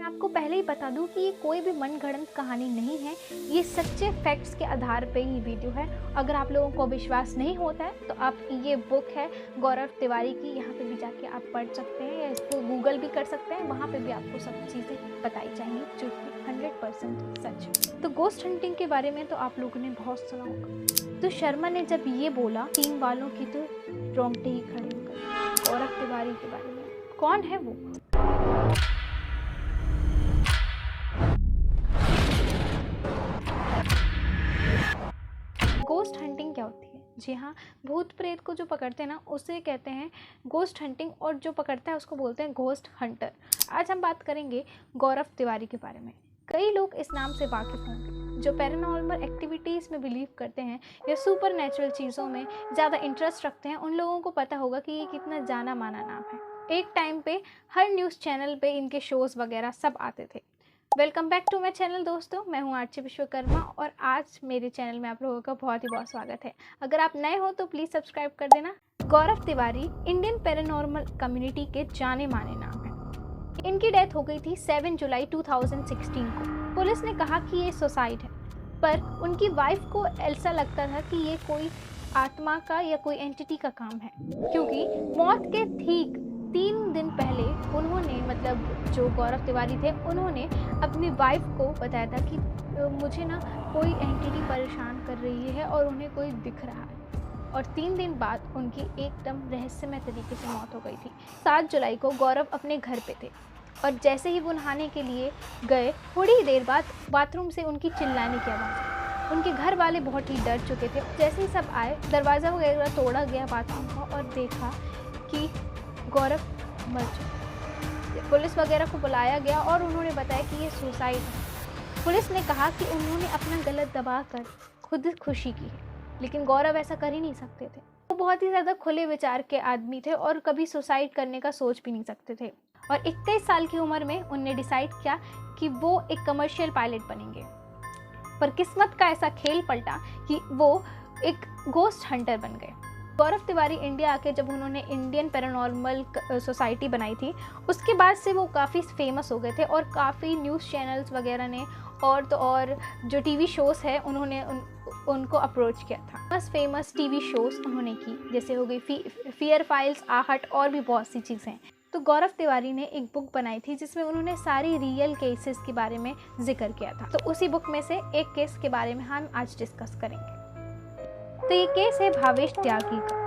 आपको पहले ही बता दूं कि ये कोई भी मनगढ़ंत कहानी नहीं है, ये सच्चे फैक्ट्स के आधार पे ही वीडियो है। अगर आप लोगों को विश्वास नहीं होता है तो आप ये बुक है गौरव तिवारी की, यहाँ पे भी जाके आप पढ़ सकते हैं या इसको गूगल भी कर सकते हैं, वहाँ पे भी आपको सब चीज़ें बताई जाएंगी जो कि 100% सच है। तो गोस्ट हंटिंग के बारे में तो आप लोगों ने बहुत सुना होगा। तो शर्मा ने जब ये बोला, टीम वालों की तो रोंगटे ही खड़े हो गए। गौरव तिवारी के बारे में कौन है वो? गोस्ट हंटिंग क्या होती है? जी हाँ, भूत प्रेत को जो पकड़ते हैं ना उसे कहते हैं गोस्ट हंटिंग, और जो पकड़ता है उसको बोलते हैं गोस्ट हंटर। आज हम बात करेंगे गौरव तिवारी के बारे में। कई लोग इस नाम से वाकिफ होंगे जो पैरानॉर्मल एक्टिविटीज़ में बिलीव करते हैं या सुपर नेचुरल चीज़ों में ज़्यादा इंटरेस्ट रखते हैं। उन लोगों को पता होगा कि ये कितना जाना माना नाम है। एक टाइम पे हर न्यूज़ चैनल पे इनके शोज़ वगैरह सब आते थे। Welcome back to my channel दोस्तों, मैं हूँ आर्ची विश्वकर्मा और आज मेरे चैनल में आप लोगों का बहुत ही बहुत स्वागत है। अगर आप नए हो तो प्लीज़ सब्सक्राइब कर देना। गौरव तिवारी इंडियन पैरानॉर्मल कम्युनिटी के जाने माने नाम हैं। इनकी डेथ हो गई थी 7 जुलाई 2016 को। पुलिस ने कहा कि ये सुसाइड है, पर उनकी वाइफ को ऐसा लगता था कि ये कोई आत्मा का या कोई एंटिटी का काम है, क्योंकि मौत के ठीक 3 दिन पहले उन्होंने, मतलब जो गौरव तिवारी थे, उन्होंने अपनी वाइफ को बताया था कि मुझे ना कोई एंटिटी परेशान कर रही है और उन्हें कोई दिख रहा है। और 3 दिन बाद उनकी एकदम रहस्यमय तरीके से मौत हो गई थी। 7 जुलाई को गौरव अपने घर पे थे और जैसे ही वो नहाने के लिए गए, थोड़ी ही देर बाद बाथरूम से उनकी चिल्लाने की आवाज़ आई। उनके घर वाले बहुत ही डर चुके थे। जैसे ही सब आए, दरवाज़ा वगैरह तोड़ा गया बाथरूम का और देखा कि गौरव मर चुके। पुलिस वगैरह को बुलाया गया और उन्होंने बताया कि ये सुसाइड है। पुलिस ने कहा कि उन्होंने अपना गला दबाकर खुद खुशी की है, लेकिन गौरव ऐसा कर ही नहीं सकते थे। वो बहुत ही ज़्यादा खुले विचार के आदमी थे और कभी सुसाइड करने का सोच भी नहीं सकते थे। और 21 साल की उम्र में उनने डिसाइड किया कि वो एक कमर्शियल पायलट बनेंगे। पर किस्मत का ऐसा खेल पलटा कि वो एक गोस्ट हंटर बन गए। गौरव तिवारी इंडिया आके जब उन्होंने इंडियन पैरानॉर्मल सोसाइटी बनाई थी, उसके बाद से वो काफ़ी फेमस हो गए थे और काफ़ी न्यूज़ चैनल्स वगैरह ने और जो टीवी शोज़ है उन्होंने उनको अप्रोच किया था। बस फेमस टीवी शोज़ उन्होंने की, जैसे हो गई फियर फाइल्स, आहट और भी बहुत सी चीज़ें। तो गौरव तिवारी ने एक बुक बनाई थी जिसमें उन्होंने सारी रियल केसेस के बारे में जिक्र किया था। तो उसी बुक में से एक केस के बारे में हम आज डिस्कस करेंगे। तो ये केस है भावेश त्यागी का,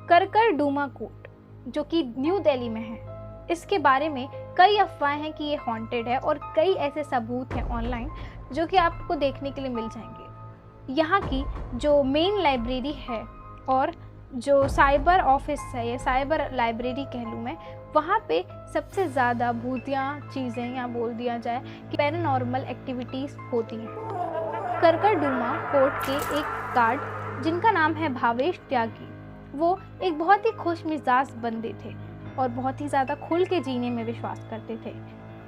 करकर डूमा कोट, जो कि न्यू दिल्ली में है। इसके बारे में कई अफवाहें हैं कि ये हॉन्टेड है और कई ऐसे सबूत हैं ऑनलाइन जो कि आपको देखने के लिए मिल जाएंगे। यहाँ की जो मेन लाइब्रेरी है और जो साइबर ऑफिस है या साइबर लाइब्रेरी कह लूँ मैं, वहाँ पे सबसे ज़्यादा भूतिया चीज़ें, या बोल दिया जाए कि पैरानॉर्मल एक्टिविटीज़ होती हैं। करकरडूमा कोर्ट के एक गार्ड जिनका नाम है भावेश त्यागी, वो एक बहुत ही खुश मिजाज बंदे थे और बहुत ही ज़्यादा खुल के जीने में विश्वास करते थे।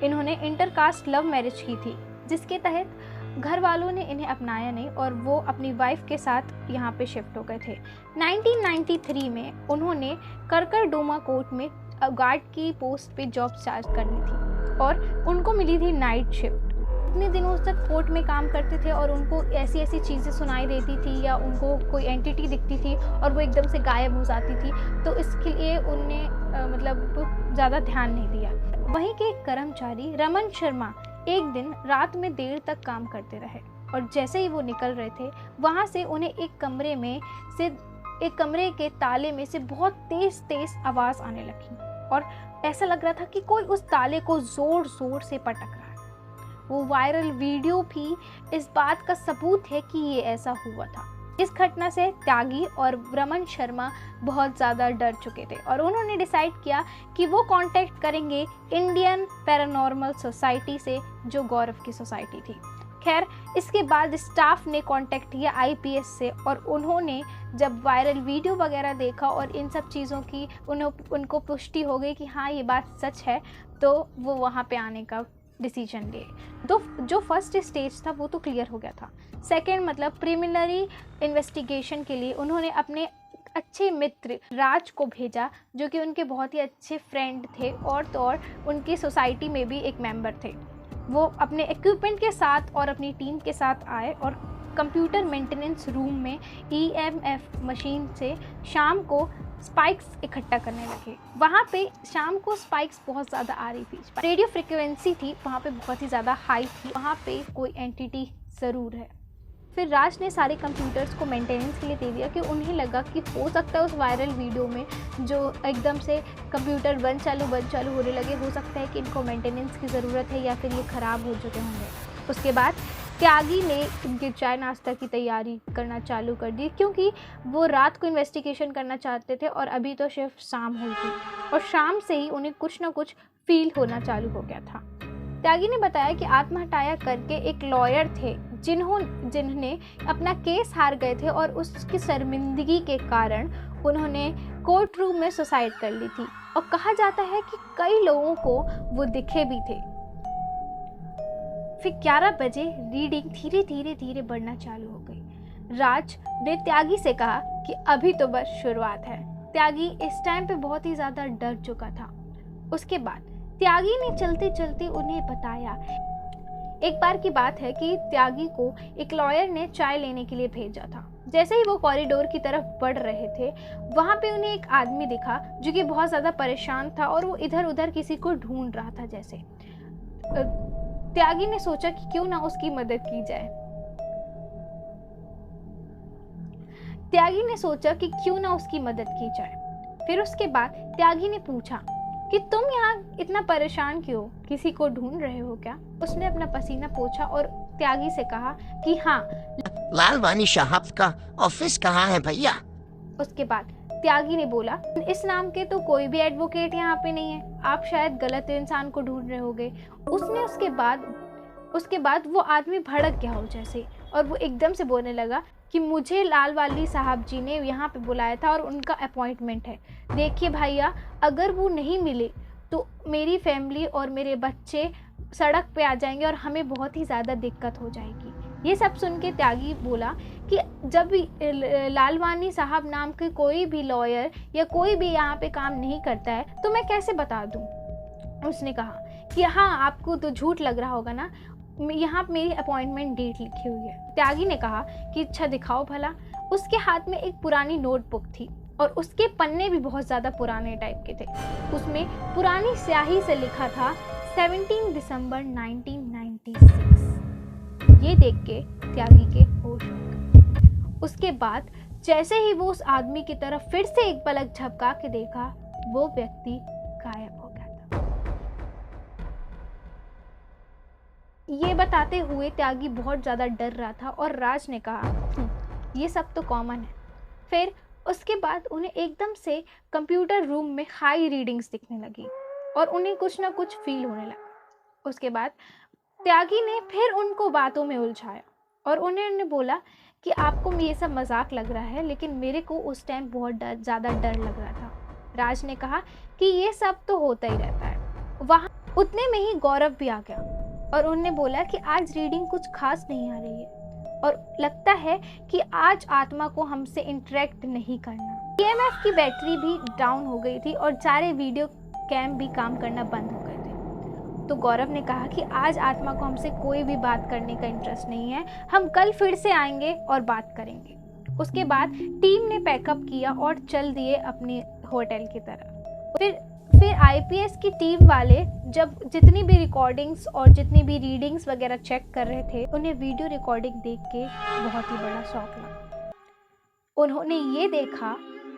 इन्होंने इंटरकास्ट लव मैरिज की थी, जिसके तहत घर वालों ने इन्हें अपनाया नहीं और वो अपनी वाइफ के साथ यहाँ पे शिफ्ट हो गए थे। 1993 में उन्होंने करकरडूमा कोर्ट में गार्ड की पोस्ट पे जॉब स्टार्ट करनी थी और उनको मिली थी नाइट शिफ्ट। इतने दिनों तक कोर्ट में काम करते थे और उनको ऐसी ऐसी चीज़ें सुनाई देती थी या उनको कोई एंटिटी दिखती थी और वो एकदम से गायब हो जाती थी, तो इसके लिए उनने मतलब ज़्यादा ध्यान नहीं दिया। वहीं के कर्मचारी रमन शर्मा एक दिन रात में देर तक काम करते रहे और जैसे ही वो निकल रहे थे, वहाँ से उन्हें एक कमरे के ताले में से बहुत तेज़ आवाज़ आने लगी और ऐसा लग रहा था कि कोई उस ताले को ज़ोर ज़ोर से पटक रहा है। वो वायरल वीडियो भी इस बात का सबूत है कि ये ऐसा हुआ था। इस घटना से त्यागी और रमन शर्मा बहुत ज़्यादा डर चुके थे और उन्होंने डिसाइड किया कि वो कांटेक्ट करेंगे इंडियन पैरानॉर्मल सोसाइटी से, जो गौरव की सोसाइटी थी। खैर, इसके बाद स्टाफ ने कांटेक्ट किया आईपीएस से और उन्होंने जब वायरल वीडियो वगैरह देखा और इन सब चीज़ों की उनको पुष्टि हो गई कि हाँ ये बात सच है, तो वो वहाँ पे आने का डिसीजन लिए। तो जो फर्स्ट स्टेज था वो तो क्लियर हो गया था। सेकंड मतलब प्रिलिमिनरी इन्वेस्टिगेशन के लिए उन्होंने अपने अच्छे मित्र राज को भेजा, जो कि उनके बहुत ही अच्छे फ्रेंड थे और तो और उनकी सोसाइटी में भी एक मेंबर थे। वो अपने इक्विपमेंट के साथ और अपनी टीम के साथ आए और कंप्यूटर मेंटेनेंस रूम में ईएमएफ मशीन से शाम को स्पाइक्स इकट्ठा करने लगे। वहाँ पे शाम को स्पाइक्स बहुत ज़्यादा आ रही थी, रेडियो फ्रिक्वेंसी थी वहाँ पे बहुत ही ज़्यादा हाई थी, वहाँ पे कोई एंटिटी ज़रूर है। फिर राज ने सारे कंप्यूटर्स को मेंटेनेंस के लिए दे दिया कि उन्हें लगा कि हो सकता है उस वायरल वीडियो में जो एकदम से कंप्यूटर बंद चालू होने लगे, हो सकता है कि इनको मेंटेनेंस की ज़रूरत है या फिर ये ख़राब हो चुके होंगे। उसके बाद त्यागी ने उनके चाय नाश्ता की तैयारी करना चालू कर दी, क्योंकि वो रात को इन्वेस्टिगेशन करना चाहते थे और अभी तो सिर्फ शाम हुई थी और शाम से ही उन्हें कुछ ना कुछ फील होना चालू हो गया था। त्यागी ने बताया कि आत्महत्या करके एक लॉयर थे जिन्होंने अपना केस हार गए थे और उसकी शर्मिंदगी के कारण उन्होंने कोर्ट रूम में सुसाइड कर ली थी और कहा जाता है कि कई लोगों को वो दिखे भी थे। फिर 11 बजे रीडिंग धीरे धीरे बढ़ना चालू हो गई। राज ने त्यागी से कहा कि अभी तो बस शुरुआत है। त्यागी इस टाइम पे बहुत ही ज़्यादा डर चुका था। उसके बाद त्यागी ने चलते चलते उन्हें बताया। एक बार की बात है कि त्यागी को एक लॉयर ने चाय लेने के लिए भेजा था। जैसे ही वो कॉरिडोर की तरफ बढ़ रहे थे, वहाँ पे उन्हें एक आदमी दिखा जो कि बहुत ज़्यादा परेशान था और वो इधर उधर किसी को ढूंढ रहा था। जैसे त्यागी ने सोचा कि क्यों ना उसकी मदद की जाए। फिर उसके बाद त्यागी ने पूछा कि तुम यहाँ इतना परेशान क्यों, किसी को ढूंढ रहे हो क्या? उसने अपना पसीना पोंछा और त्यागी से कहा कि हाँ। लालवानी साहब का ऑफिस कहाँ है भैया? उसके बाद त्यागी ने बोला, इस नाम के तो कोई भी एडवोकेट यहाँ पे नहीं है, आप शायद गलत इंसान को ढूंढ रहे होगे। उसके बाद वो आदमी भड़क गया हो जैसे, और वो एकदम से बोलने लगा कि मुझे लालवानी साहब जी ने यहाँ पे बुलाया था और उनका अपॉइंटमेंट है। देखिए भैया, अगर वो नहीं मिले तो मेरी फैमिली और मेरे बच्चे सड़क पे आ जाएंगे और हमें बहुत ही ज़्यादा दिक्कत हो जाएगी। ये सब सुन के त्यागी बोला कि जब भी लालवानी साहब नाम के कोई भी लॉयर या कोई भी यहाँ पे काम नहीं करता है तो मैं कैसे बता दूँ। उसने कहा कि हाँ, आपको तो झूठ लग रहा होगा ना, यहाँ मेरी अपॉइंटमेंट डेट लिखी हुई है। त्यागी ने कहा कि अच्छा दिखाओ भला। उसके हाथ में एक पुरानी नोटबुक थी और उसके पन्ने भी बहुत ज़्यादा पुराने टाइप के थे। उसमें पुरानी स्याही से लिखा था 17 दिसंबर 1996। ये देख के त्यागी के होश उड़ गए। उसके बाद जैसे ही वो उस आदमी की तरफ फिर से एक पलक झपका के देखा, वो व्यक्ति गायब हो गया था। ये बताते हुए त्यागी बहुत ज़्यादा डर रहा था और राज ने कहा ये सब तो कॉमन है। फिर उसके बाद उन्हें एकदम से कंप्यूटर रूम में हाई रीडिंग्स दिखने लगी और उन्हें कुछ ना कुछ फील होने लगा। उसके बाद त्यागी ने फिर उनको बातों में उलझाया और उन्हें बोला कि आपको ये सब मजाक लग रहा है, लेकिन मेरे को उस टाइम बहुत ज़्यादा डर लग रहा था। राज ने कहा कि ये सब तो होता ही रहता है। वहाँ उतने में ही गौरव भी आ गया और उन्होंने बोला कि आज रीडिंग कुछ खास नहीं आ रही है और लगता है कि आज आत्मा को हमसे इंटरेक्ट नहीं करना। ईएमएफ की बैटरी भी डाउन हो गई थी और सारे वीडियो कैम भी काम करना बंद हो गए थे। तो गौरव ने कहा कि आज आत्मा को हमसे कोई भी बात करने का इंटरेस्ट नहीं है, हम कल फिर से आएंगे और बात करेंगे। उसके बाद टीम ने पैकअप किया और चल दिए अपने होटल की तरफ। फिर आईपीएस की टीम वाले जब जितनी भी रिकॉर्डिंग्स और जितनी भी रीडिंग्स वगैरह चेक कर रहे थे, उन्हें वीडियो रिकॉर्डिंग देख के बहुत ही बड़ा शौक लगा। उन्होंने ये देखा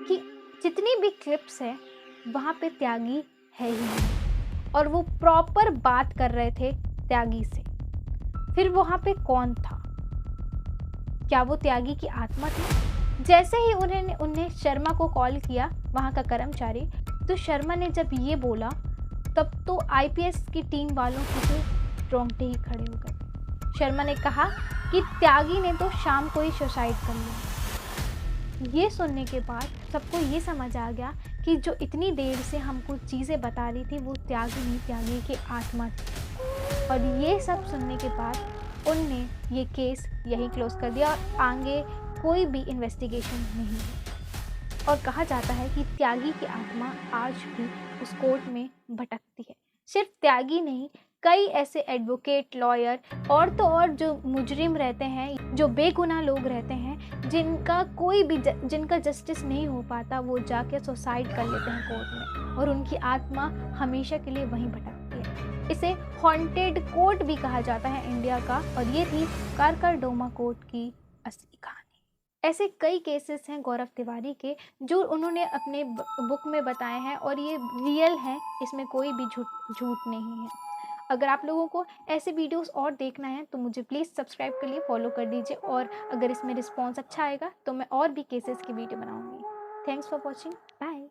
कि जितनी भी क्लिप्स हैं वहाँ पे त्यागी है ही नहीं और वो प्रॉपर बात कर रहे थे त्यागी से। फिर वहाँ पे कौन था? क्या वो त्यागी की आत्मा थी? जैसे ही उन्हें शर्मा को कॉल किया, वहाँ का कर्मचारी, तो शर्मा ने जब ये बोला तब तो आईपीएस की टीम वालों की तो रोंगटे ही खड़े हो गए। शर्मा ने कहा कि त्यागी ने तो शाम को ही सुसाइड कर लिया। ये सुनने के बाद सबको ये समझ आ गया कि जो इतनी देर से हमको चीज़ें बता रही थी वो त्यागी नहीं, त्यागी की आत्मा थी। और ये सब सुनने के बाद उनने ये केस यहीं क्लोज कर दिया और आगे कोई भी इन्वेस्टिगेशन नहीं हुई। और कहा जाता है कि त्यागी की आत्मा आज भी उस कोर्ट में भटकती है। सिर्फ त्यागी नहीं, कई ऐसे एडवोकेट, लॉयर और तो और जो मुजरिम रहते हैं, जो बेगुनाह लोग रहते हैं, जिनका जस्टिस नहीं हो पाता, वो जाके सुसाइड कर लेते हैं कोर्ट में और उनकी आत्मा हमेशा के लिए वहीं भटकती है। इसे हॉन्टेड कोर्ट भी कहा जाता है इंडिया का, और ये थी कारकारडोमा कोर्ट की असली कहानी। ऐसे कई केसेस हैं गौरव तिवारी के जो उन्होंने अपने बुक में बताए हैं और ये रियल हैं, इसमें कोई भी झूठ नहीं है। अगर आप लोगों को ऐसे वीडियोस और देखना है तो मुझे प्लीज़ सब्सक्राइब के लिए फॉलो कर दीजिए, और अगर इसमें रिस्पॉन्स अच्छा आएगा तो मैं और भी केसेस की वीडियो बनाऊंगी। Thanks for watching, bye.